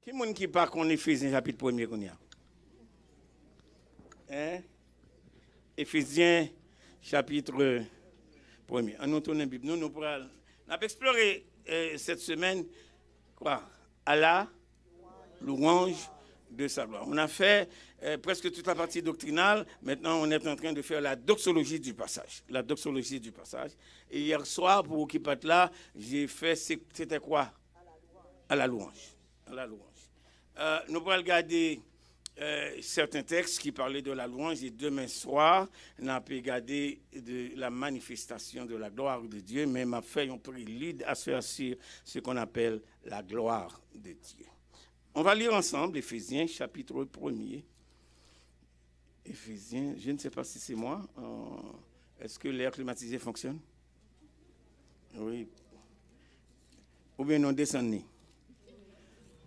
Qui est-ce qui parle qu'on Éphésiens chapitre 1er qu'on y a? Hein? Éphésiens chapitre 1er. On nous tourne la Bible. Nous pourrons explorer cette semaine quoi? À la louange de sa gloire. On a fait presque toute la partie doctrinale. Maintenant, on est en train de faire la doxologie du passage. La doxologie du passage. Et hier soir, pour vous qui êtes là, j'ai fait, c'était quoi? À la louange. À la louange. Nous allons regarder certains textes qui parlaient de la louange. Et demain soir, on a pu regarder de la manifestation de la gloire de Dieu. Mais m'a fait un prélude à faire sur ce qu'on appelle la gloire de Dieu. On va lire ensemble Éphésiens, chapitre 1er. Éphésiens, je ne sais pas si c'est moi. Est-ce que l'air climatisé fonctionne? Oui. Ou bien non descendez.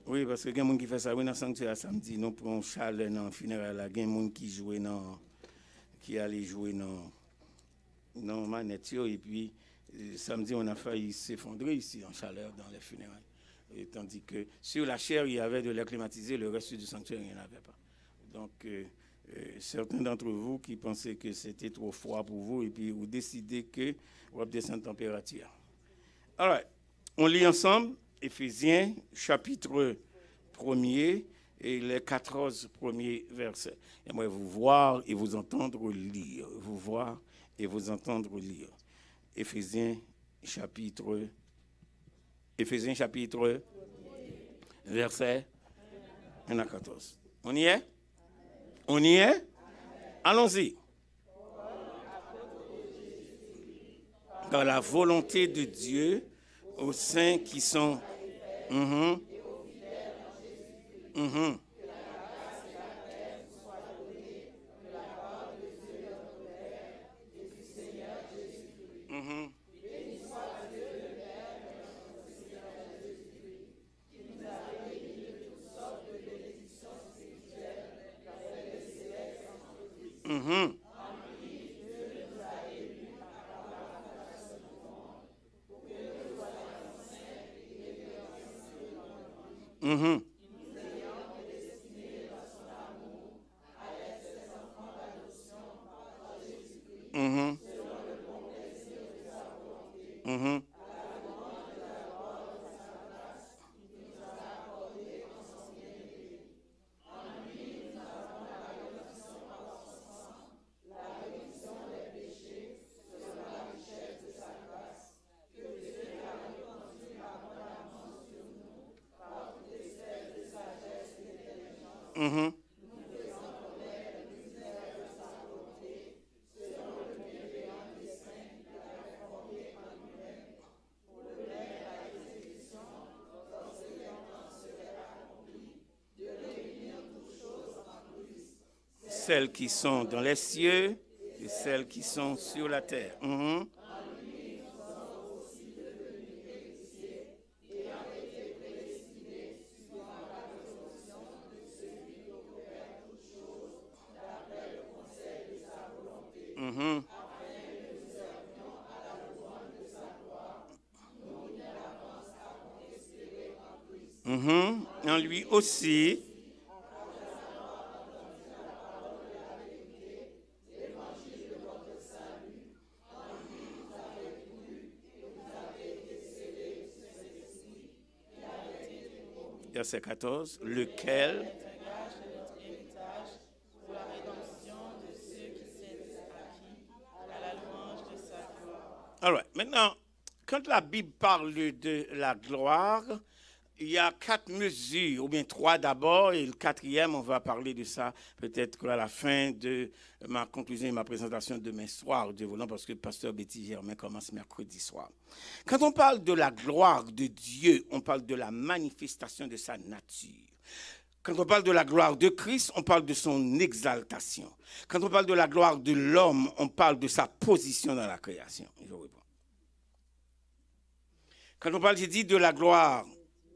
Oui, parce que il y a des gens qui font ça dans le sanctuaire samedi. Nous prenons chaleur dans le funéraire. Il y a des gens qui jouent qui allaient jouer dans manette. Et puis, samedi, on a failli s'effondrer ici en chaleur dans les funérailles. Et tandis que sur la chair, il y avait de l'air climatisé, le reste du sanctuaire, il n'y en avait pas. Donc, certains d'entre vous qui pensaient que c'était trop froid pour vous, et puis vous décidez que vous allez descendre en température. Alors, on lit ensemble Éphésiens, chapitre 1er, et les 14 premiers versets. J'aimerais vous voir et vous entendre lire. Vous voir et vous entendre lire. Éphésiens, chapitre 1, verset 1 à 14. On y est? On y est? Allons-y. Dans la volonté de Dieu, aux saints qui sont... Celles qui sont dans les cieux et celles qui sont sur la terre. En lui aussi. Verset 14, lequel alors, maintenant, quand la Bible parle de la gloire, il y a 4 mesures, ou bien 3 d'abord, et le 4e, on va parler de ça peut-être à la fin de ma conclusion et ma présentation demain soir, Dieu voulant, parce que le pasteur Betty Germain commence mercredi soir. Quand on parle de la gloire de Dieu, on parle de la manifestation de sa nature. Quand on parle de la gloire de Christ, on parle de son exaltation. Quand on parle de la gloire de l'homme, on parle de sa position dans la création. Je reprends. Quand on parle, j'ai dit, de la gloire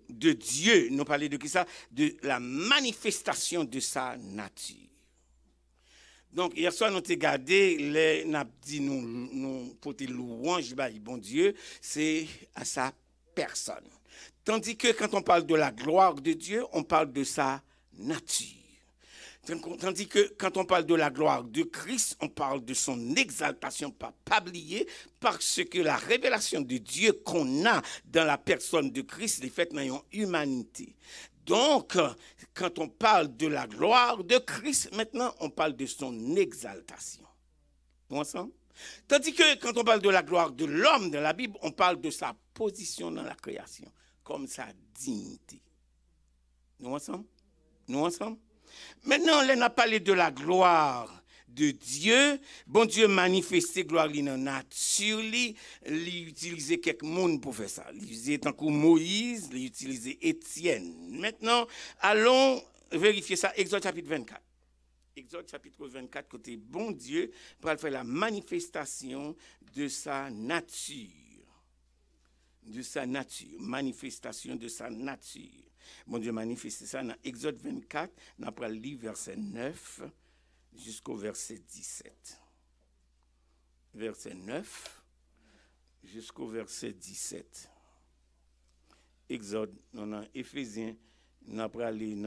de Dieu, nous parlons de qui ça? De la manifestation de sa nature. Donc, hier soir, nous avons regardé, nous porter louange, bon Dieu, c'est à sa personne. Tandis que quand on parle de la gloire de Dieu, on parle de sa nature. Tandis que quand on parle de la gloire de Christ, on parle de son exaltation, pas oublier, parce que la révélation de Dieu qu'on a dans la personne de Christ est faite dans une humanité. Donc, quand on parle de la gloire de Christ, maintenant, on parle de son exaltation. Nous ensemble? Tandis que quand on parle de la gloire de l'homme dans la Bible, on parle de sa position dans la création, comme sa dignité. Nous ensemble? Nous ensemble? Maintenant, on a parlé de la gloire de Dieu. Bon Dieu manifesté gloire dans la nature. Il utilisait quelques monde pour faire ça. Il utilisait tant que Moïse, il utilisait Étienne. Maintenant, allons vérifier ça. Exode chapitre 24. Exode chapitre 24, côté bon Dieu, pour faire la manifestation de sa nature. De sa nature. Manifestation de sa nature. Bon Dieu manifeste ça dans Exode 24, on va lire verset 9 jusqu'au verset 17. Verset 9 jusqu'au verset 17. Exode, on a Éphésiens, on va aller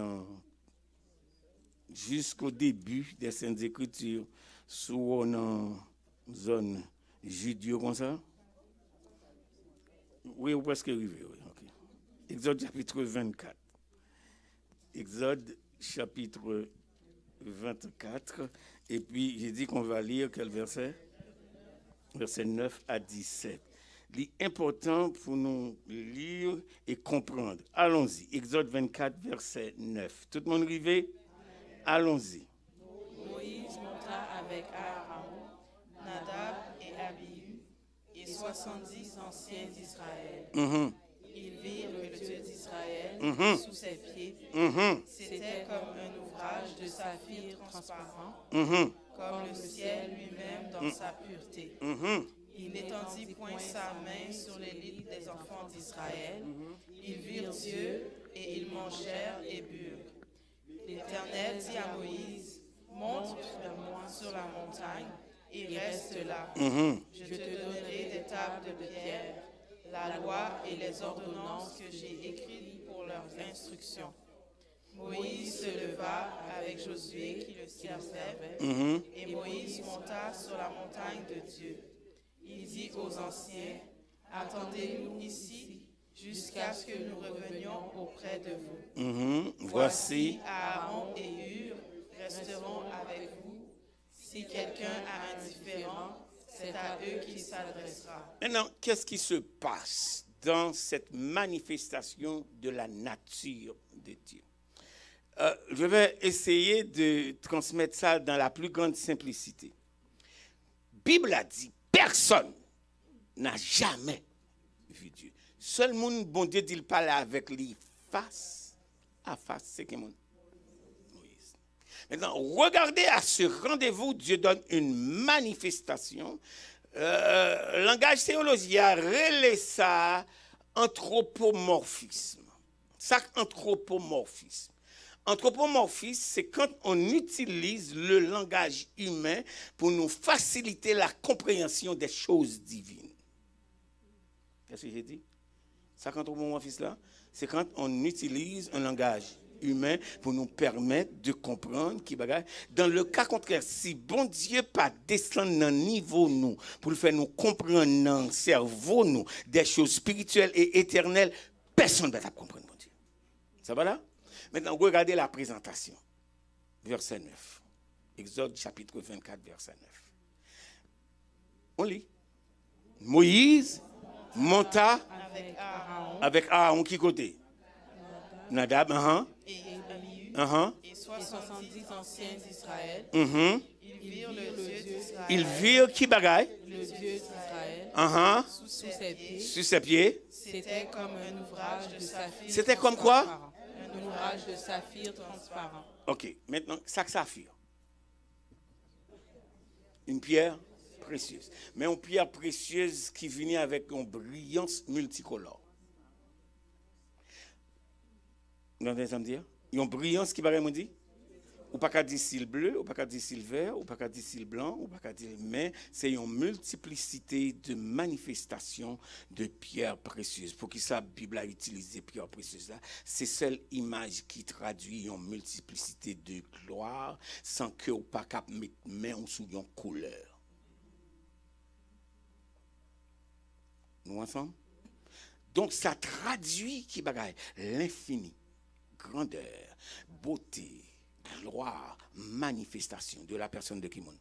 jusqu'au début des Saintes Écritures, sur une zone judéo comme ça. Oui, ou presque arrivé, oui. Okay. Exode chapitre 24. Exode chapitre 24. Et puis, j'ai dit qu'on va lire quel verset? Verset 9 à 17. L'important pour nous lire et comprendre. Allons-y. Exode 24, verset 9. Tout le monde arrivé? Allons-y. Moïse monta avec Aaron, Nadab et Abihu et 70 anciens d'Israël. Ils virent le Dieu d'Israël sous ses pieds. C'était comme un ouvrage de saphir transparent, comme le ciel lui-même dans sa pureté. Il n'étendit point sa main sur les lits des enfants d'Israël. Ils virent Dieu et ils mangèrent et burent. L'Éternel dit à Moïse, monte vers moi sur la montagne et reste là. Je te donnerai des tables de pierre, la loi et les ordonnances que j'ai écrites pour leurs instructions. Moïse se leva avec Josué qui le servait, et Moïse monta sur la montagne de Dieu. Il dit aux anciens, attendez-nous ici jusqu'à ce que nous revenions auprès de vous. Voici Aaron et Hur resteront avec vous. Si quelqu'un a un différend, c'est à eux qu'il s'adressera. Maintenant, qu'est-ce qui se passe dans cette manifestation de la nature de Dieu? Je vais essayer de transmettre ça dans la plus grande simplicité. Bible a dit, personne n'a jamais vu Dieu. Seul monde, bon Dieu, dit il parle avec lui face à face. C'est qui monde? Moïse. Maintenant, regardez à ce rendez-vous, Dieu donne une manifestation. Langage théologien relève ça anthropomorphisme. Ça, anthropomorphisme. Anthropomorphisme, c'est quand on utilise le langage humain pour nous faciliter la compréhension des choses divines. Qu'est-ce que j'ai dit? Ça, anthropomorphisme là, c'est quand on utilise un langage humain pour nous permettre de comprendre qui bagaille. Dans le cas contraire, si bon Dieu pas descendre dans niveau nous pour le faire nous comprendre dans le cerveau nous des choses spirituelles et éternelles, personne ne va comprendre bon Dieu. Ça va là? Maintenant, regardez la présentation. Verset 9. Exode chapitre 24, verset 9. On lit. Moïse monta avec Aaron qui côté? Nadab, Et Abihu, et 70 anciens d'Israël. Ils virent le Dieu d'Israël. Ils virent qui bagaille? Le Dieu d'Israël. Sous ses pieds. Sous ses pieds. C'était comme un ouvrage de saphir. C'était comme quoi? Un ouvrage de saphir transparent. Ok, maintenant, ça saphir. Une pierre précieuse. Mais une pierre précieuse qui venait avec une brillance multicolore. Vous entendez ça me dire? Une brillance qui paraît me dire? ou pas qu'à dire s'il bleu, ou pas qu'à dire s'il vert, ou pas qu'à dire s'il blanc, ou pas qu'à dire, mais c'est une multiplicité de manifestations de pierres précieuses. Pour qui ça, la Bible a utilisé pierres précieuses là, c'est seule image qui traduit une multiplicité de gloire sans que ou pas qu'à mettre main sous une couleur. Nous ensemble? Donc ça traduit qui bagaille l'infini, grandeur, beauté, gloire, manifestation de la personne de Kimon,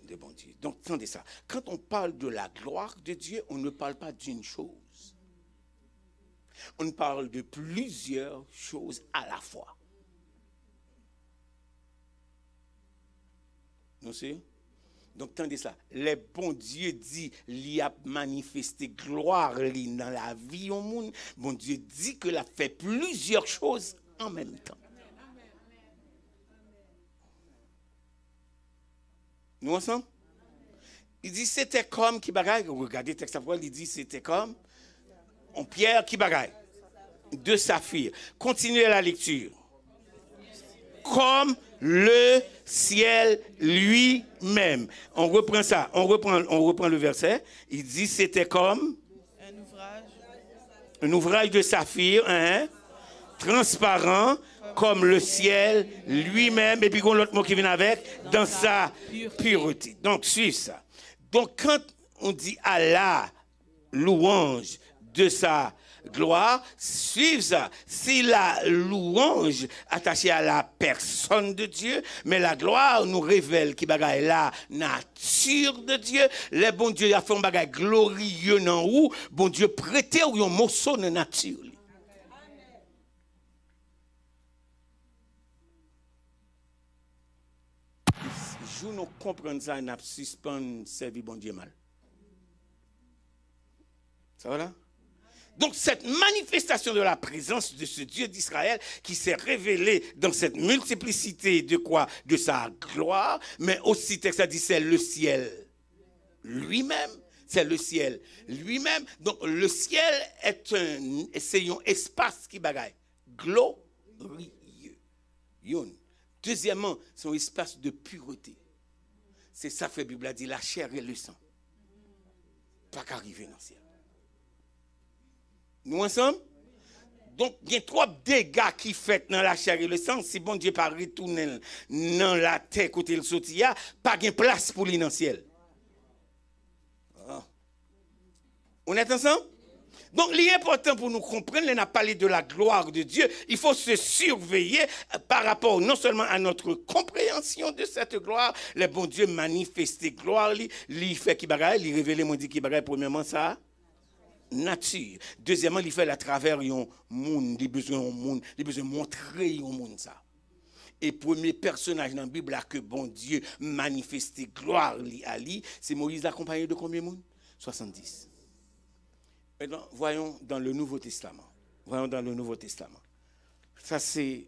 de bon Dieu. Donc attendez ça. Quand on parle de la gloire de Dieu, on ne parle pas d'une chose. On parle de plusieurs choses à la fois. Nous savons? Donc, attendez ça. Le bon Dieu dit, il a manifesté gloire dans la vie au monde. Bon Dieu dit qu'il a fait plusieurs choses en même temps. Nous ensemble? Il dit, c'était comme qui bagaille. Regardez le texte à il dit, c'était comme en pierre qui bagaille. De saphir. Continuez la lecture. Comme le ciel lui-même. On reprend ça. On reprend le verset. Il dit c'était comme un ouvrage de saphir, hein, transparent comme le ciel lui-même. Et puis qu'on l'autre mot qui vient avec, dans sa pureté. Donc suivez ça. Donc quand on dit à la louange de sa gloire, suivez ça. C'est la louange attachée à la personne de Dieu, mais la gloire nous révèle qui bagaille la nature de Dieu. Le bon Dieu a fait un bagaille glorieux dans où, bon Dieu prêté ou un morceau de nature. Je nous comprends ça, nous suspend servir bon Dieu mal. Ça va là? Donc cette manifestation de la présence de ce Dieu d'Israël qui s'est révélé dans cette multiplicité de quoi? De sa gloire, mais aussi texte a dit c'est le ciel lui-même, c'est le ciel lui-même. Donc le ciel est un espace qui bagaille glorieux. Deuxièmement, c'est un espace de pureté. C'est ça que la Bible a dit, la chair et le sang. Pas qu'arriver dans le ciel. Nous ensemble? Donc, il y a trois dégâts qui fait dans la chair et le sang. Si bon Dieu pas retourner dans la terre côté le sortir, pas de place pour lui dans le ciel. On est ensemble? Donc, l'important pour nous comprendre, on a parlé de la gloire de Dieu. Il faut se surveiller par rapport non seulement à notre compréhension de cette gloire, le bon Dieu manifester gloire, il fait qui bagaille, il révèle mon dit qui bagaille, premièrement ça. Nature. Deuxièmement, il fait à travers un monde, il besoin de montrer un monde ça. Et premier personnage dans la Bible là que bon Dieu manifesté gloire à lui, c'est Moïse accompagné de combien de monde? 70. Maintenant, voyons dans le Nouveau Testament. Ça c'est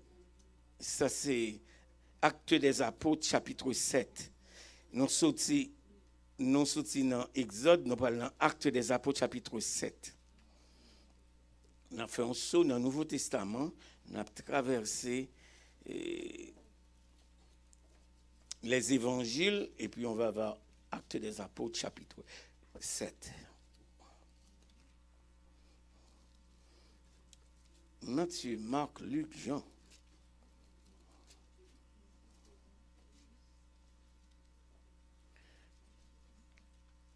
Actes des Apôtres chapitre 7. Nous sortis dans Exode, nous parlons dans Actes des Apôtres chapitre 7. On a fait un saut dans le Nouveau Testament, on a traversé les évangiles et puis on va voir Actes des Apôtres chapitre 7. Matthieu, Marc, Luc, Jean.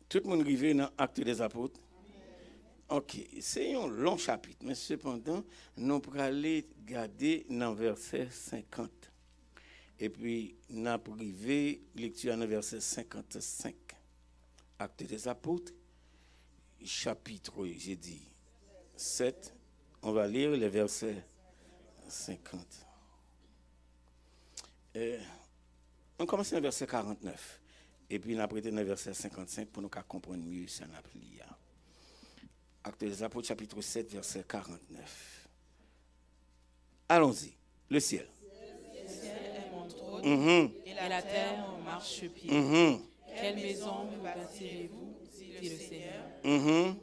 Tout le monde arrive dans Actes des Apôtres. Ok, c'est un long chapitre, mais cependant, nous allons aller garder dans verset 50. Et puis, nous allons privé lecture dans verset 55. Actes des Apôtres, chapitre, j'ai dit, 7. On va lire les versets 50. On commence dans le verset 49. Et puis, on a prêté dans le verset 55 pour nous comprendre mieux ce qu'on a appris. Actes des Apôtres, chapitre 7, verset 49. Allons-y. Le ciel. Le ciel est mon trône et la terre mon marchepied. Quelle maison me bâtirez-vous, dit le Seigneur?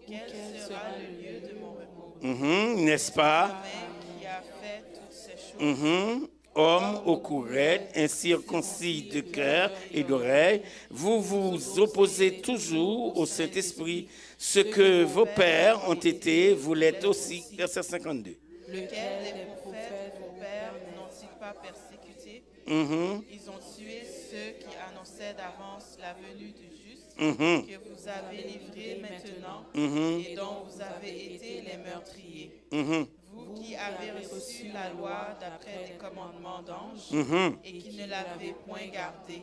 Quel sera le lieu de mon repos? N'est-ce pas? Qui a fait toutes ces choses. Hommes au cou raide, incirconcis de cœur et d'oreille, vous vous opposez toujours au Saint-Esprit. Ce que vos pères ont été, vous l'êtes aussi. Verset 52. Lequel des prophètes, vos pères, n'ont-ils pas persécuté? Ils ont tué ceux qui annonçaient d'avance la venue du juste, que vous avez livrés maintenant, et dont vous avez été les meurtriers. Vous qui avez reçu la loi d'après les commandements d'anges, et qui ne l'avez point gardée.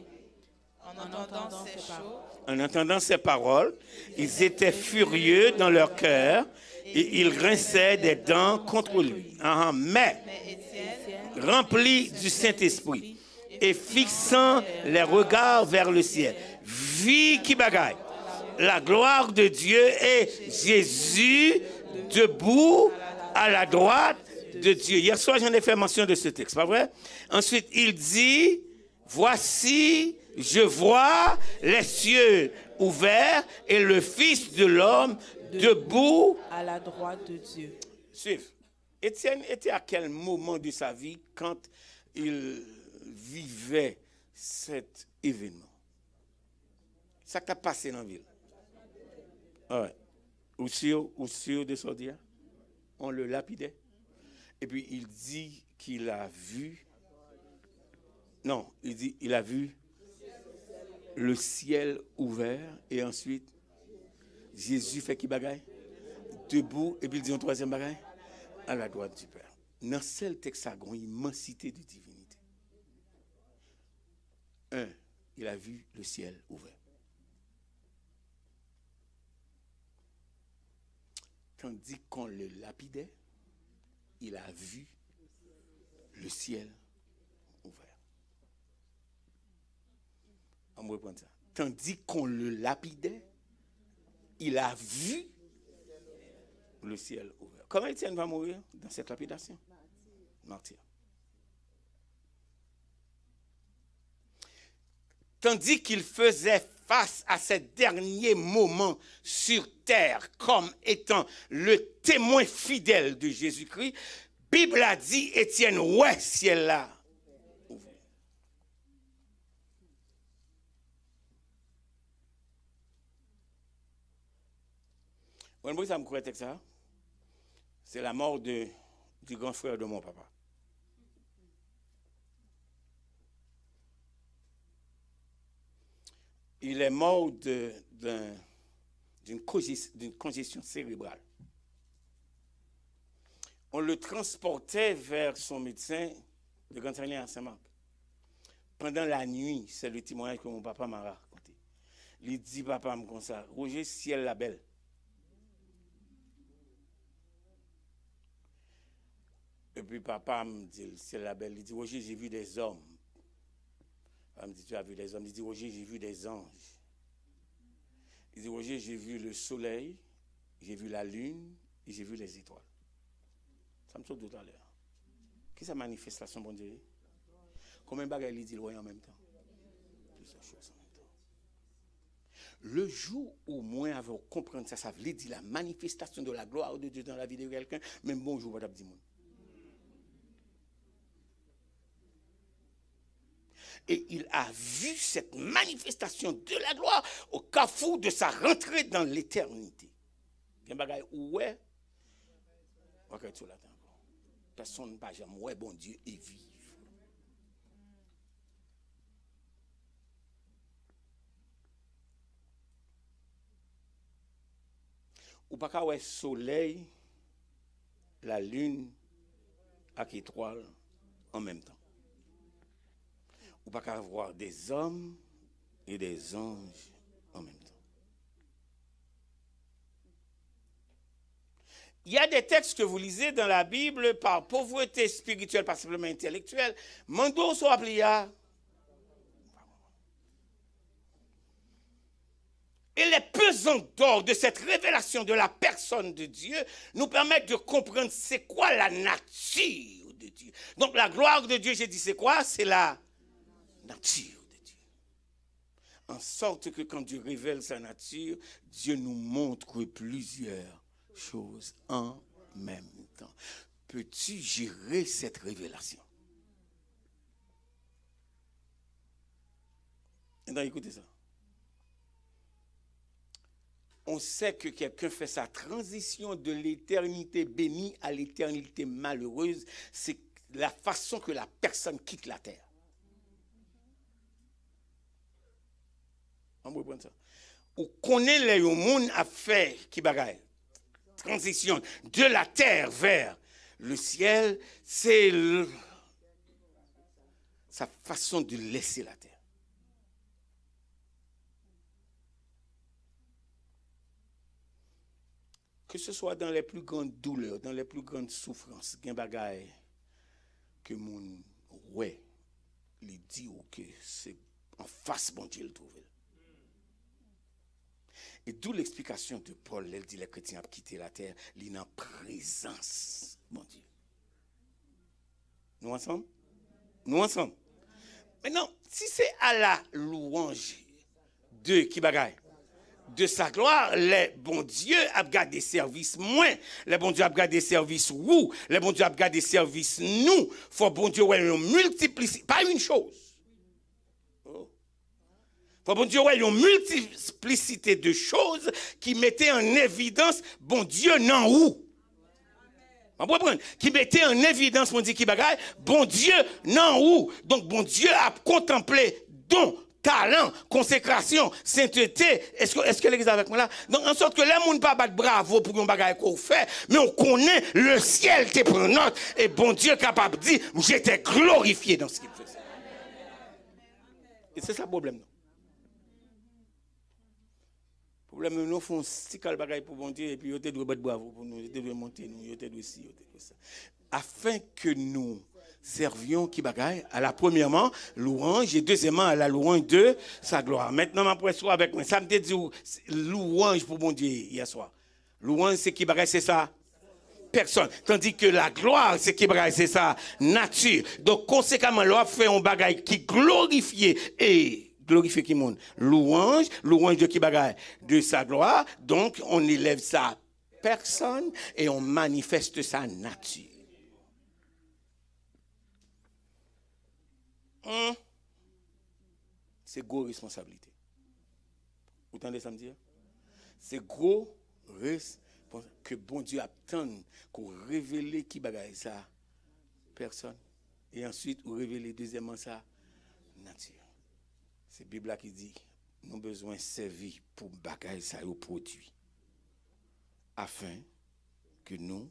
En entendant ces paroles, ils étaient furieux dans leur cœur, et ils grinçaient des dents contre lui. Mais, rempli du Saint-Esprit, et fixant les regards vers le ciel, vit qui bagaille la gloire de Dieu et Jésus debout à la droite de Dieu. Hier soir, j'en ai fait mention de ce texte, pas vrai? Ensuite, il dit, voici, je vois les cieux ouverts et le Fils de l'homme debout à la droite de Dieu. Suivez. Étienne était à quel moment de sa vie quand il vivait cet événement? Ça t'a passé dans la ville. Ouais. Ou sûr de sortir, on le lapidait. Et puis il dit qu'il a vu. Non, il dit il a vu le ciel ouvert et ensuite Jésus fait qui bagaille? Debout, et puis il dit un troisième bagaille? À la droite du Père. Dans ce texte, il y a une immensité de divinité. Il a vu le ciel ouvert. Tandis qu'on le lapidait, il a vu le ciel ouvert. On me reprend ça. Tandis qu'on le lapidait, il a vu le ciel ouvert. Comment Étienne va mourir dans cette lapidation? Martyr. Tandis qu'il faisait face à ces derniers moments sur terre comme étant le témoin fidèle de Jésus-Christ, Bible a dit, Étienne, ouais, ciel là ouvert. Vous ça me croit que ça? C'est la mort du grand frère de mon papa. Il est mort d'une congestion cérébrale. On le transportait vers son médecin de Grand-Saint à Saint-Marc. Pendant la nuit, c'est le témoignage que mon papa m'a raconté. Il dit, papa, comme ça, Roger, ciel la belle. Et puis papa me dit, ciel la belle. Il dit, Roger, j'ai vu des hommes. Il me dit, tu as vu des hommes? Il dit, Roger, j'ai vu des anges. Il dit, Roger, j'ai vu le soleil, j'ai vu la lune et j'ai vu les étoiles. Ça me saute tout à l'heure. Qu'est-ce que ça manifestation, bon Dieu? Combien de bagages il dit en même temps? Plusieurs choses en même temps. Le jour où moi, avant de comprendre ça, ça veut dire la manifestation de la gloire de Dieu dans la vie de quelqu'un, même bonjour, madame Dimon. Et il a vu cette manifestation de la gloire au carrefour de sa rentrée dans l'éternité. Il y a un bagage où est, personne ne peut jamais ouais bon Dieu et vivre. Ou pas qu'à ouais soleil, la lune, avec étoile en même temps. Ou pas qu'à voir des hommes et des anges en même temps. Il y a des textes que vous lisez dans la Bible par pauvreté spirituelle, pas simplement intellectuelle. Mando so aplia. Et les pesanteurs de cette révélation de la personne de Dieu nous permettent de comprendre c'est quoi la nature de Dieu. Donc la gloire de Dieu, j'ai dit c'est quoi? C'est la nature de Dieu. En sorte que quand Dieu révèle sa nature, Dieu nous montre plusieurs choses en même temps. Peux-tu gérer cette révélation? Maintenant, écoutez ça. On sait que quelqu'un fait sa transition de l'éternité bénie à l'éternité malheureuse. C'est la façon que la personne quitte la terre. On va prendre ça. On connaît les gens à faire qui bagaille. Transition de la terre vers le ciel, c'est sa façon de laisser la terre. Que ce soit dans les plus grandes douleurs, dans les plus grandes souffrances, il y a des bagailles que mon ouais, il dit ou que c'est en face bon Dieu le trouve. Et d'où l'explication de Paul, elle dit les chrétiens ont quitté la terre, ils sont en présence, mon Dieu. Nous ensemble? Nous ensemble? Maintenant, si c'est à la louange de qui bagaille? De sa gloire, les bons dieux a gardé service moins, les bons dieux a gardé service vous, les bons dieux a gardé service nous. Faut bon Dieu ouais une multiplicité, pas une chose. Oh. Faut bon Dieu ouais une multiplicité de choses qui mettaient en évidence bon Dieu non où. On peut prendre qui mettait en évidence mon dit qui bagaille, bon Dieu non où. Donc bon Dieu a contemplé don talent, consécration, sainteté. Est-ce que l'église est avec moi là? Donc, en sorte que les gens ne pas battre bravo pour un bagage qu'on fait, mais on connaît le ciel te prend note et bon Dieu capable de dire, j'étais glorifié dans ce qu'il faisait. Et c'est ça le problème. Le problème, nous faisons si cal bagage pour bon Dieu et puis on te doit battre bravo pour nous, on te doit monter nous, on te doit ci, on te doit ça. Afin que nous servions qui bagaille à la premièrement louange et deuxièmement à la louange de sa gloire. Maintenant après soir avec moi, ça me dit louange pour mon Dieu hier soir. Louange c'est qui bagaille c'est ça personne, tandis que la gloire c'est qui bagaille c'est ça nature. Donc conséquemment l'on fait un bagaille qui glorifie et glorifier qui monde. Louange de qui bagaille de sa gloire. Donc on élève sa personne et on manifeste sa nature. C'est gros responsabilité. Vous entendez ça me dire? C'est gros que bon Dieu attend qu'on révèle qui bagaille ça personne et ensuite on révèle deuxièmement ça nature. C'est la Bible qui dit nous avons besoin de servir pour bagaille ça au produit afin que nous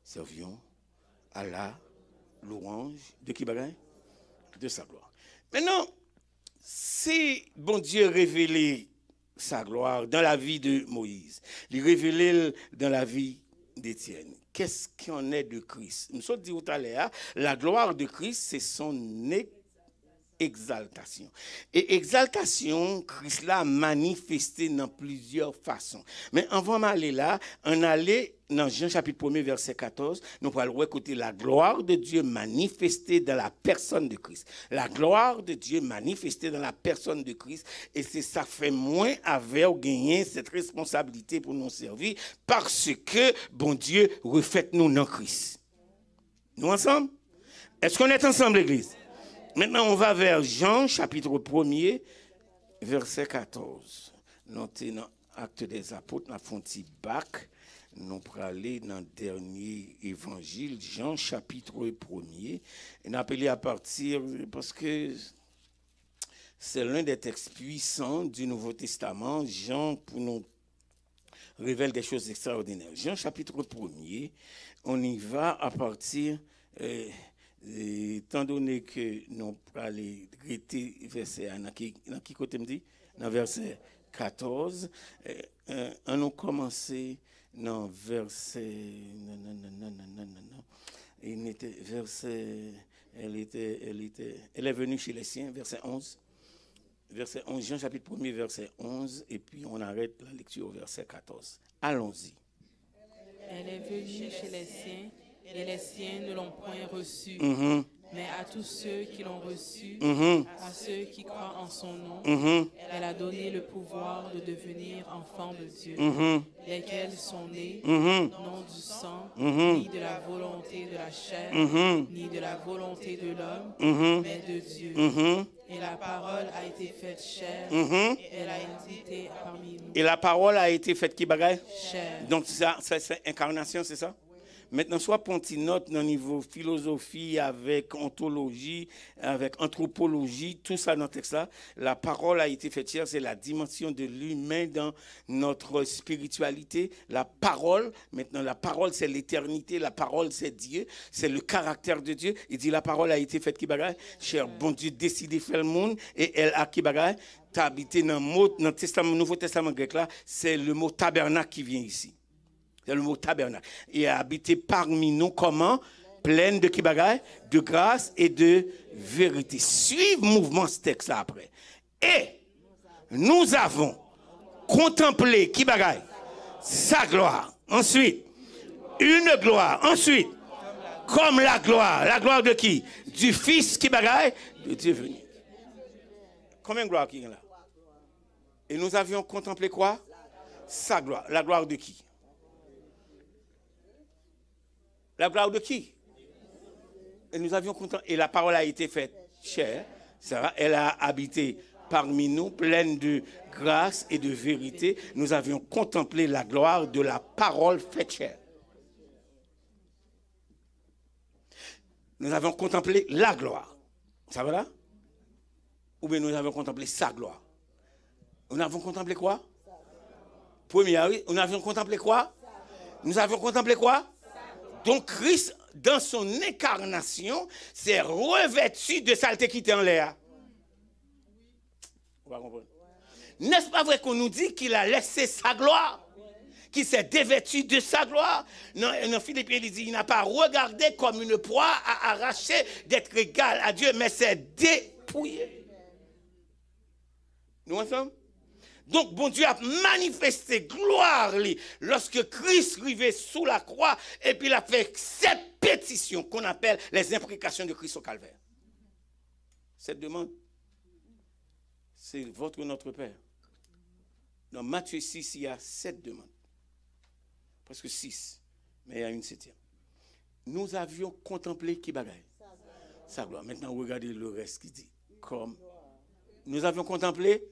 servions à la louange de qui bagaille de sa gloire. Maintenant, si bon Dieu révélait sa gloire dans la vie de Moïse, il révélait dans la vie d'Étienne, qu'est-ce qu'on est de Christ? Nous sommes dit tout à l'heure, la gloire de Christ, c'est son exaltation. Et exaltation, Christ l'a manifesté dans plusieurs façons. Mais avant d'aller là, on allait dans Jean chapitre 1 verset 14, nous allons écouter la gloire de Dieu manifestée dans la personne de Christ. La gloire de Dieu manifestée dans la personne de Christ. Et c'est ça fait moins avec gagner cette responsabilité pour nous servir parce que bon Dieu refait nous dans Christ. Nous ensemble? Est-ce qu'on est ensemble l'église? Maintenant, on va vers Jean, chapitre 1er, verset 14. Notez dans Actes des Apôtres, nous avons un petit bac. Nous allons aller dans le dernier évangile, Jean, chapitre 1er. Et nous appelons à partir, parce que c'est l'un des textes puissants du Nouveau Testament. Jean, pour nous révèle des choses extraordinaires. Jean, chapitre 1er, on y va à partir... étant donné que nous allons aller verset dans qui côté me dit dans verset 14 on a commencé dans verset il était verset elle est venue chez les siens verset 11 Jean chapitre 1er verset 11 et puis on arrête la lecture au verset 14. Allons-y. Elle est venue chez les siens et les siens ne l'ont point reçue. Mm-hmm. Mais à tous ceux qui l'ont reçu, Mhm. à ceux qui croient en son nom, Mhm. elle a donné le pouvoir de devenir enfants de Dieu, Mhm. lesquels sont nés Mhm. non du sang, Mhm. ni de la volonté de la chair, Mhm. ni de la volonté de l'homme, Mhm. mais de Dieu. Mhm. Et la parole a été faite chair, Mhm. et elle a habité parmi nous. Et la parole a été faite qui bagaille? Chair. Donc ça c'est incarnation, c'est ça? Maintenant, soit pour une note dans le niveau philosophie, avec ontologie, avec anthropologie, tout ça dans le texte-là, la parole a été faite chair, c'est la dimension de l'humain dans notre spiritualité. La parole, maintenant, la parole, c'est l'éternité, la parole, c'est Dieu, c'est le caractère de Dieu. Il dit la parole a été faite qui bagaille? Cher, bon Dieu décidé de faire le monde, et elle a qui bagaille? T'as habité dans le Nouveau Testament grec là, c'est le mot tabernacle qui vient ici. C'est le mot tabernacle. Et a habité parmi nous comment? Pleine de qui bagaille? De grâce et de vérité. Suivez mouvement ce texte là après. Et nous avons contemplé qui bagaille? Sa gloire. Ensuite, une gloire. Ensuite, comme la gloire. La gloire de qui? Du Fils qui bagaille? De Dieu venu. Combien de gloire qui est là? Et nous avions contemplé quoi? Sa gloire. La gloire de qui? La gloire de qui? Et nous avions contemplé. Et la parole a été faite chair. Sarah, elle a habité parmi nous, pleine de grâce et de vérité. Nous avions contemplé la gloire de la parole faite chair. Nous avons contemplé la gloire. Ça va là? Ou bien nous avons contemplé sa gloire? Nous avons contemplé quoi? Première, oui. Nous avions contemplé quoi? Nous avions contemplé quoi? Donc Christ, dans son incarnation, s'est revêtu de saleté qui était en l'air. On va comprendre. N'est-ce pas vrai qu'on nous dit qu'il a laissé sa gloire? Qu'il s'est dévêtu de sa gloire? Non, Philippiens il dit, il n'a pas regardé comme une proie à arracher d'être égal à Dieu, mais s'est dépouillé. Nous ensemble? Donc, bon Dieu a manifesté gloire lorsque Christ arrivait sous la croix et puis il a fait cette pétition qu'on appelle les imprécations de Christ au calvaire. Cette demande, c'est votre notre Père. Dans Matthieu 6, il y a 7 demandes. Presque 6, mais il y a une 7e. Nous avions contemplé qui bagaille? Sa gloire. Maintenant, regardez le reste qui dit. Comme nous avions contemplé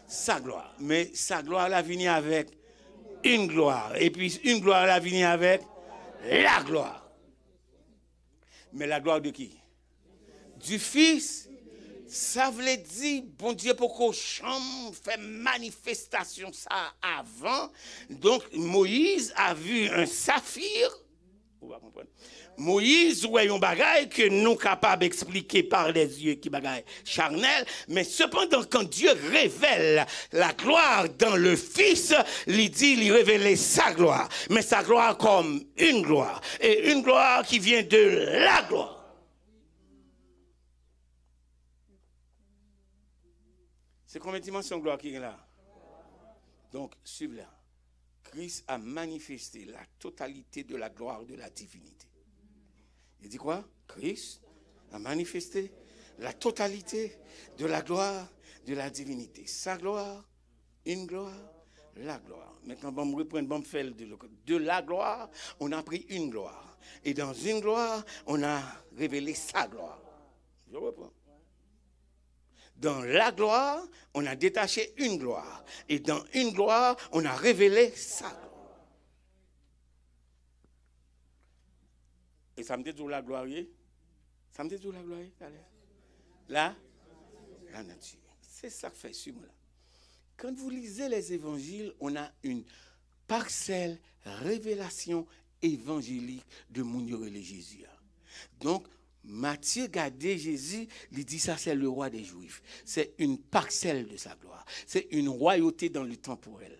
sa gloire. Mais sa gloire l'a venu avec une gloire. Et puis une gloire l'a venu avec la gloire. Mais la gloire de qui? Du Fils. Ça voulait dire, bon Dieu, pour qu'on fait manifestation ça avant. Donc Moïse a vu un saphir. On va comprendre. Moïse voyait un bagaille que nous capables d'expliquer par les yeux qui bagaille charnel, mais cependant quand Dieu révèle la gloire dans le Fils, il dit, il révèle sa gloire, mais sa gloire comme une gloire, et une gloire qui vient de la gloire. C'est combien de dimensions de gloire qui est là? Donc, suivez-la. Christ a manifesté la totalité de la gloire de la divinité. Il dit quoi? Christ a manifesté la totalité de la gloire de la divinité. Sa gloire, une gloire, la gloire. Maintenant, on me reprend, on me fait de la gloire, on a pris une gloire. Et dans une gloire, on a révélé sa gloire. Je reprends. Dans la gloire, on a détaché une gloire. Et dans une gloire, on a révélé sa gloire. Et ça me dit d'où la gloire est? Ça me dit d'où la gloire est? Là, la nature. C'est ça que fait ce mot-là. Quand vous lisez les évangiles, on a une parcelle révélation évangélique de mon Jésus. Donc, Matthieu regardez Jésus, il dit ça c'est le roi des Juifs. C'est une parcelle de sa gloire. C'est une royauté dans le temporel.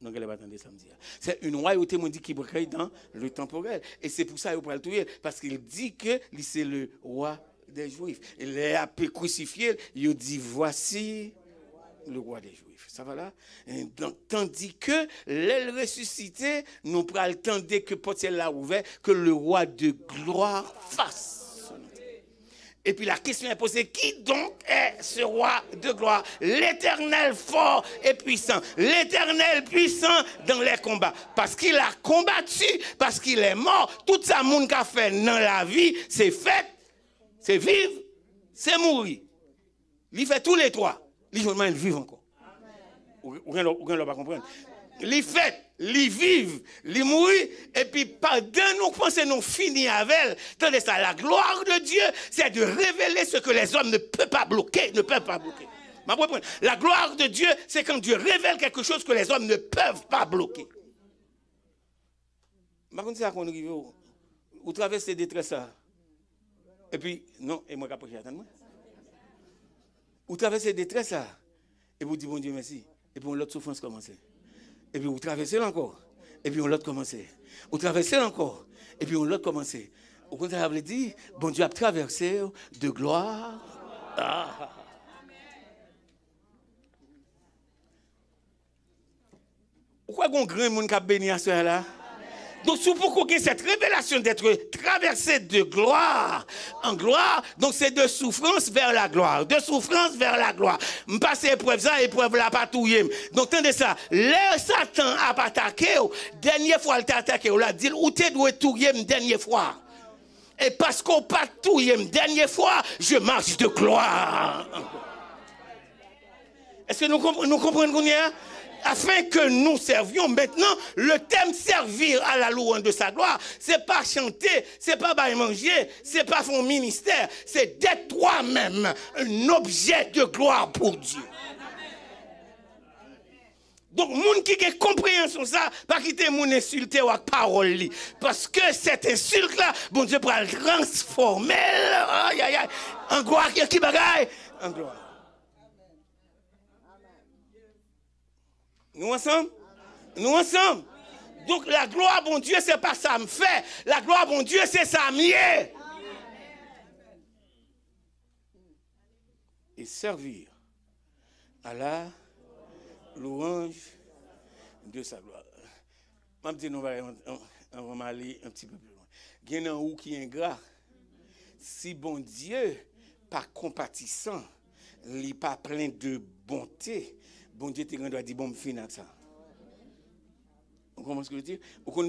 Donc elle va attendre samedi. C'est une royauté mon dit qui brille dans le temporel. Et c'est pour ça qu'il va le tuer parce qu'il dit que c'est le roi des Juifs. Il est crucifié, il dit voici le roi des Juifs. Ça va là? Et donc, tandis que l'aile ressuscité, nous prenons le temps dès que portière l'a ouvert, que le roi de gloire fasse. Et puis la question est posée, qui donc est ce roi de gloire? L'Éternel fort et puissant. L'Éternel puissant dans les combats. Parce qu'il a combattu, parce qu'il est mort. Tout ça, monde qu'a fait dans la vie, c'est fait, c'est vivre, c'est mourir. Il fait tous les trois. Il vit encore. Vous ne pas comprendre. Il fait, il vivent, il mourit, et puis pendant nous pensons nous finir avec elle. Tandis ça, la gloire de Dieu, c'est de révéler ce que les hommes ne peuvent pas bloquer, La gloire de Dieu, c'est quand Dieu révèle quelque chose que les hommes ne peuvent pas bloquer. Par contre, c'est ça qu'on arrive, vous traversez des détresses, et puis, non, et moi, qu'après, attends-moi. Vous traversez des détresses, et vous dites, bon Dieu, merci. Et puis, l'autre souffrance commence. Et puis vous traversez encore. Et puis on l'autre commencé. Vous traversez encore. Et puis on l'autre commencé. Au contraire, ça veut dire, bon Dieu a traversé de gloire. Ah. Pourquoi on grand monde qui a béni à cela là? Donc, c'est pourquoi cette révélation d'être traversé de gloire en gloire, donc c'est de souffrance vers la gloire. De souffrance vers la gloire. Je passe épreuve ça, épreuve la patouille. Donc, attendez ça. L'air Satan a pas attaqué, dernière fois il t'a attaqué, on l'a dit, ou tu dois touiller une dernière fois. Et parce qu'on pas touiller une dernière fois, je marche de gloire. Est-ce que nous comprenons qu'on y a? Afin que nous servions maintenant, le thème servir à la louange de sa gloire, c'est pas chanter, c'est pas manger, c'est pas son ministère, c'est d'être toi-même un objet de gloire pour Dieu. Donc, moun qui a compréhension ça, pas quitter moun insulter ou parole li. Parce que cette insulte là, bon Dieu pour le transformer, en gloire qui bagaille, en gloire. Nous ensemble? Nous ensemble? Donc la gloire, bon Dieu, c'est pas ça me fait. La gloire, bon Dieu, c'est ça mieux. Et servir à la louange de sa gloire. Je vais dire, on va aller un petit peu plus loin. Il y a un ou qui est ingrat. Si bon Dieu, pas compatissant, il n'est pas plein de bonté, bon Dieu te doit dire bon me finir ça. Vous comprenez ce que je veux dire?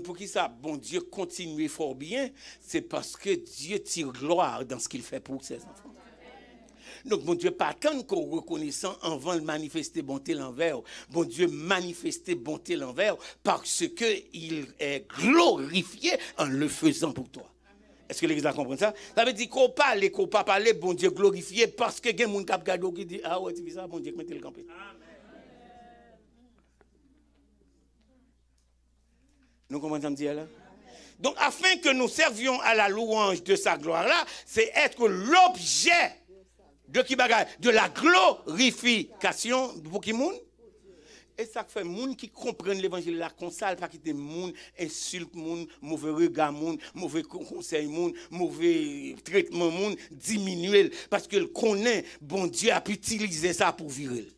Pour qui ça bon Dieu continue fort bien, c'est parce que Dieu tire gloire dans ce qu'il fait pour ses enfants. Donc bon Dieu pas attendre qu'on reconnaissant avant de manifester bonté l'envers. Bon Dieu manifester bonté l'envers parce que il est glorifié en le faisant pour toi. Est-ce que l'Église comprend ça? Ça veut dire qu'on pas parler, bon Dieu glorifié parce que il y a des gens qui regardent qui dit ah ouais tu fais ça bon Dieu mettez le camper. Nous comprenons dire là? Donc, afin que nous servions à la louange de sa gloire-là, c'est être l'objet de qui bagaille? De la glorification pour qui moun? Et ça fait moun qui comprennent l'évangile là, consale, pas qui des moun, insulte moun, mauvais regard moun, mauvais conseil moun, mauvais traitement moun, diminuer. Parce qu'il connaît, bon Dieu a pu utiliser ça pour virer.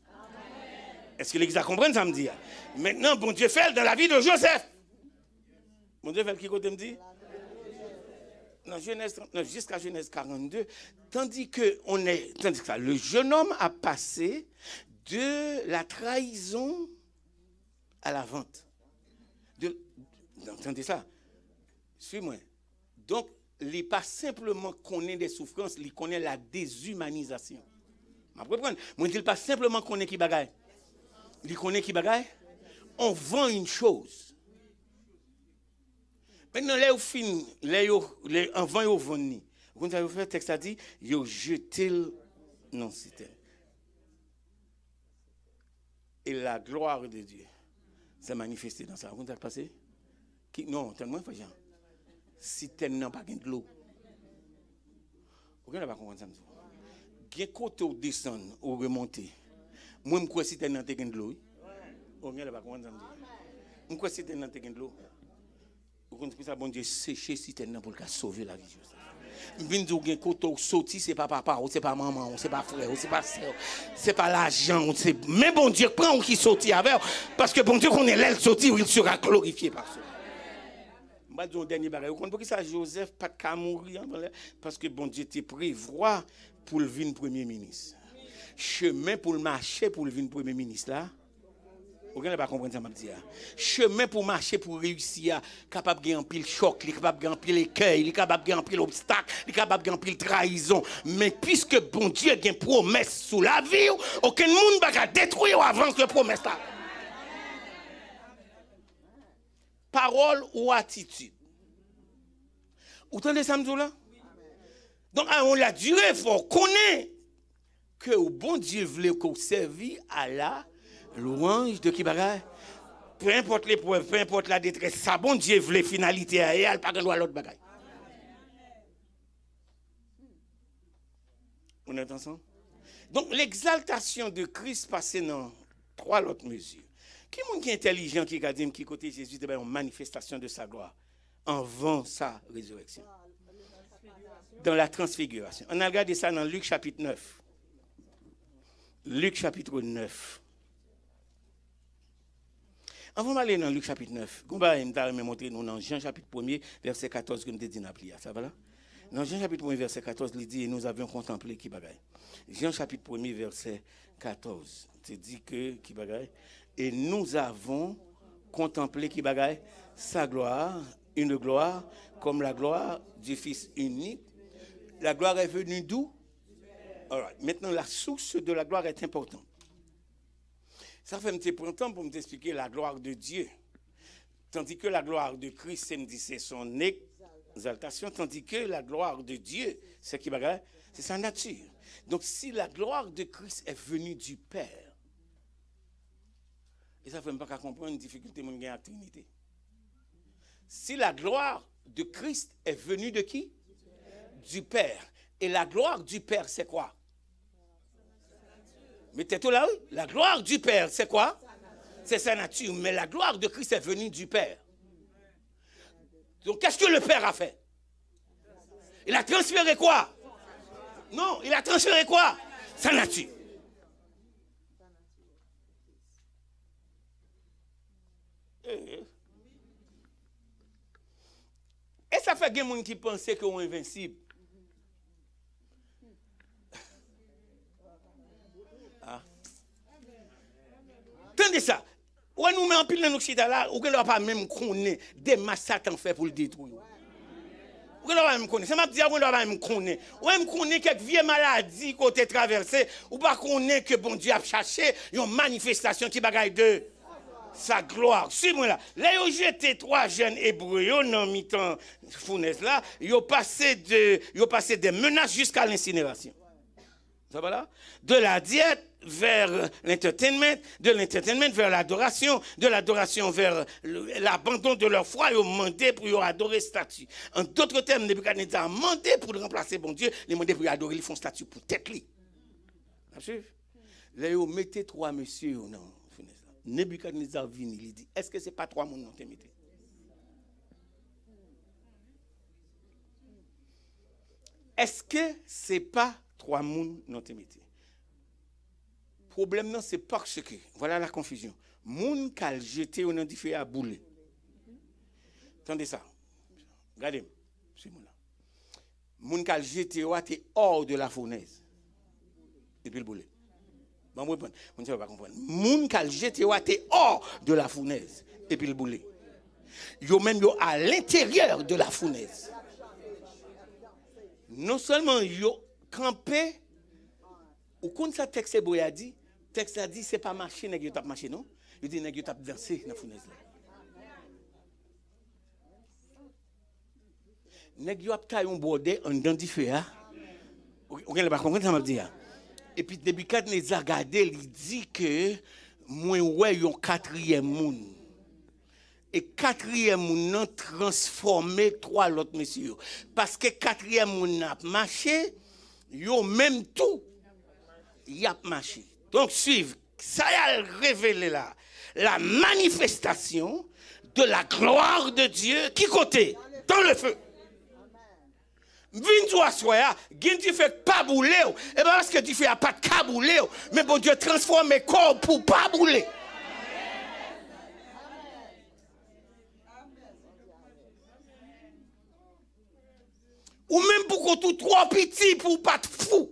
Est-ce que l'Église comprend ça me dit? Maintenant, bon Dieu fait dans la vie de Joseph. Mon Dieu, qui côté me dit? Jusqu'à Genèse 42, tandis que le jeune homme a passé de la trahison à la vente. Entendez ça? Suis-moi. Donc, il n'est pas simplement connaît des souffrances, il connaît la déshumanisation. Vous comprenez? Moi, je ne dis pas simplement connaît qui bagaille. Il connaît qui bagaille? On vend une chose. Maintenant, là, au fin, avant de venir, vous avez fait le texte a dit, vous jetez non, c'était. Et la gloire de Dieu s'est manifestée dans ça. Vous avez passé? Non, tellement pas Jean. Si tu n'as pas de l'eau. Vous n'avez pas compris ça. Bien côté au descendre, au remonter. Moi, je crois que si tu n'as pas de l'eau. Vous n'avez pas compris ça. Je crois que si tu n'as pas de l'eau. Vous comprenez ça, bon Dieu, sécher si tu es là pour sauver la vie de Joseph. Bien dire que quand sorti, c'est pas papa, c'est pas maman, c'est pas frère, c'est pas sœur, c'est pas l'argent, mais bon Dieu prend qui sortit avec parce que bon Dieu qu'on est l'aile sorti, il sera glorifié par ça. Je vais dire un dernier bagage. Vous comprenez pourquoi ça Joseph pas de mourir parce que bon Dieu te prévoit pour le venir premier ministre. Chemin pour le marcher pour le venir premier ministre là. Vous ne pas comprendre ça m'a dit. Chemin pour marcher pour réussir, capable de gagner pile choc, capable de gagner pile écueil, capable de gagner pile obstacle, capable de gagner pile trahison. Mais puisque bon Dieu a une promesse sous la vie, aucun monde ne va détruire avant que promesse là. Parole ou attitude. Vous entendez ça là? Donc on la durée, il faut connaître que le bon Dieu voulait qu'on serve à la louange de qui bagaille. Peu importe l'épreuve, peu importe la détresse, ça bon Dieu voulait finalité et elle pas de l'autre bagaille. On est ensemble? Donc l'exaltation de Christ passait dans 3 autres mesures. Qui est intelligent qui a dit qui côté Jésus est une manifestation de sa gloire avant sa résurrection? Dans la transfiguration. On a regardé ça dans Luc chapitre 9. Luc chapitre 9. Avant d'aller dans Luc chapitre 9, je vais vous montrer dans Jean chapitre 1er, verset 14, que nous avons dit dans la prière. Ça va là? Dans Jean chapitre 1er, verset 14, il dit, et nous avions contemplé qui bagaille. Jean chapitre 1er, verset 14, il dit que qui bagaille. Et nous avons contemplé qui bagaille sa gloire, une gloire comme la gloire du Fils unique. La gloire est venue d'où? Right. Maintenant, la source de la gloire est importante. Ça fait un petit peu de temps pour me expliquer la gloire de Dieu. Tandis que la gloire de Christ, c'est son exaltation, tandis que la gloire de Dieu, c'est qui bagaille? C'est sa nature. Donc, si la gloire de Christ est venue du Père, et ça ne fait même pas comprendre une difficulté de la Trinité. Si la gloire de Christ est venue de qui? Du Père. Et la gloire du Père, c'est quoi? Mettez-vous là, oui. La gloire du Père, c'est quoi? C'est sa nature. Mais la gloire de Christ est venue du Père. Donc, qu'est-ce que le Père a fait? Il a transféré quoi? Non, il a transféré quoi? Sa nature. Et ça fait des gens qui pensent qu'ils sont invincibles. Ah. Attendez ça. Ou nous mettons en pile dans nos chita là, ou que nous pas même connaître des massacres fait pour le détruire. Ou que nous pas même connaître. Ça m'a dit qu'on ne pas même connaître. Ou même connaître quelques vieilles maladies côté traversé, ou pas connaître que bon Dieu a cherché une manifestation qui bagaille de sa gloire. Suis-moi là. Là, ils ont jeté 3 jeunes hébreux dans le mi-temps fournaise là. Ils ont passé des menaces jusqu'à l'incinération. Ça va là? De la diète vers l'entertainment, de l'entertainment vers l'adoration, de l'adoration vers l'abandon de leur foi. Ils ont demandé pour adorer statue. En d'autres termes, Nebuchadnezzar a demandé pour remplacer bon Dieu, ils ont demandé pour adorer, ils font statue pour tête li. Là, ils ont mis 3 messieurs non. Nebuchadnezzar vient, il dit, est-ce que ce n'est pas 3 mondes non te mettez? Est-ce que ce n'est pas 3 mondes non te mettez? Problème non, c'est parce que, voilà la confusion. Moun kal jeté ou nan di fè à bouler. Attendez ça. Regardez, c'est mon là. Moun kal jeté ou te hors de la fournaise. Et puis le bouler. Bon, moi, on ne va pas comprendre. Moun kal jeté ou te hors de la fournaise. Et puis le bouler. Yo même yo à l'intérieur de la fournaise. Non seulement yo campé, ou quand ça texte boy a dit, texte a dit c'est pas marcher nèg yo t'a marché non, il dit nèg yo t'a danser dans fournaise là. Nèg yo a taillé un bordé en dans di feu hein. Ou gen pas comprendre ça m'a dit. Et puis Nebuchadnezzar regardé, il dit que moi ouais yon 4e monde. Et 4e moun nan transformé 3 l'autre messieurs. Parce que 4e moun n'a marché, yo même tout, y a marché. Donc suivre, ça y a révélé là, la manifestation de la gloire de Dieu qui côté dans le feu. Vin toi soya, gen tu fait pas bouler, et ben parce que tu fais pas de cabouler, mais bon Dieu transforme le corps pour pas bouler. Ou même pour qu'on tout trop petit pour pas de fou.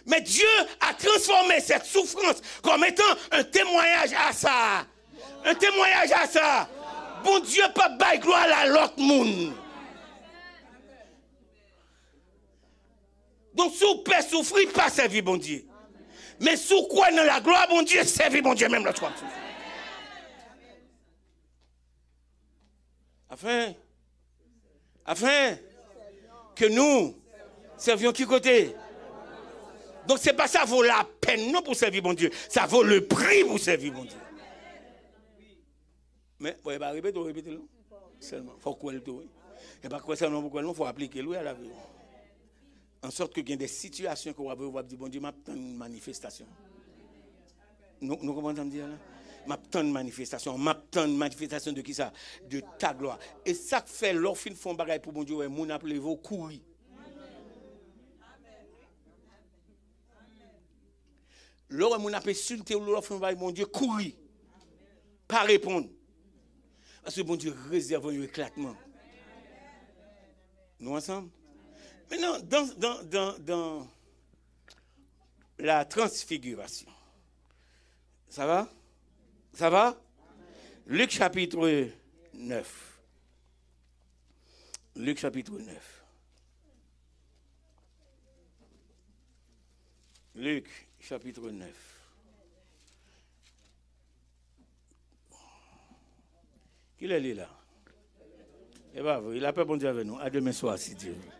Mais Dieu a transformé cette souffrance comme étant un témoignage à ça. Un témoignage à ça. Bon Dieu pas bailler gloire à l'autre monde. Donc si vous pouvez souffrir, pas servir bon Dieu. Mais si vous croyez dans la gloire, bon Dieu, servir bon Dieu même l'autre fois. Afin que nous servions qui côté? Donc c'est pas ça vaut la peine non pour servir bon Dieu, ça vaut le prix pour servir bon Dieu. Mais vous pouvez pas répéter le seulement faut quoi le tout. Et pas quoi seulement pourquoi non faut appliquer lui à la vie. En sorte que il y a des situations qu'on va dire bon Dieu m'a tant une manifestation. Nous comprenons dire là? M'a tant de manifestation, de qui ça? De ta gloire. Et ça fait l'offre font bagaille pour bon Dieu, mon appelé vos courir. L'or mon appelé insulter ou l'offre font bagaille mon Dieu courir. Pas répondre. Parce que bon Dieu réserve un éclatement. Nous ensemble? Maintenant, dans la transfiguration, ça va? Ça va? Luc chapitre 9. Luc chapitre 9. Luc chapitre 9. Qui est là? Eh bien, il a pas bon Dieu avec nous. À demain soir, si Dieu veut.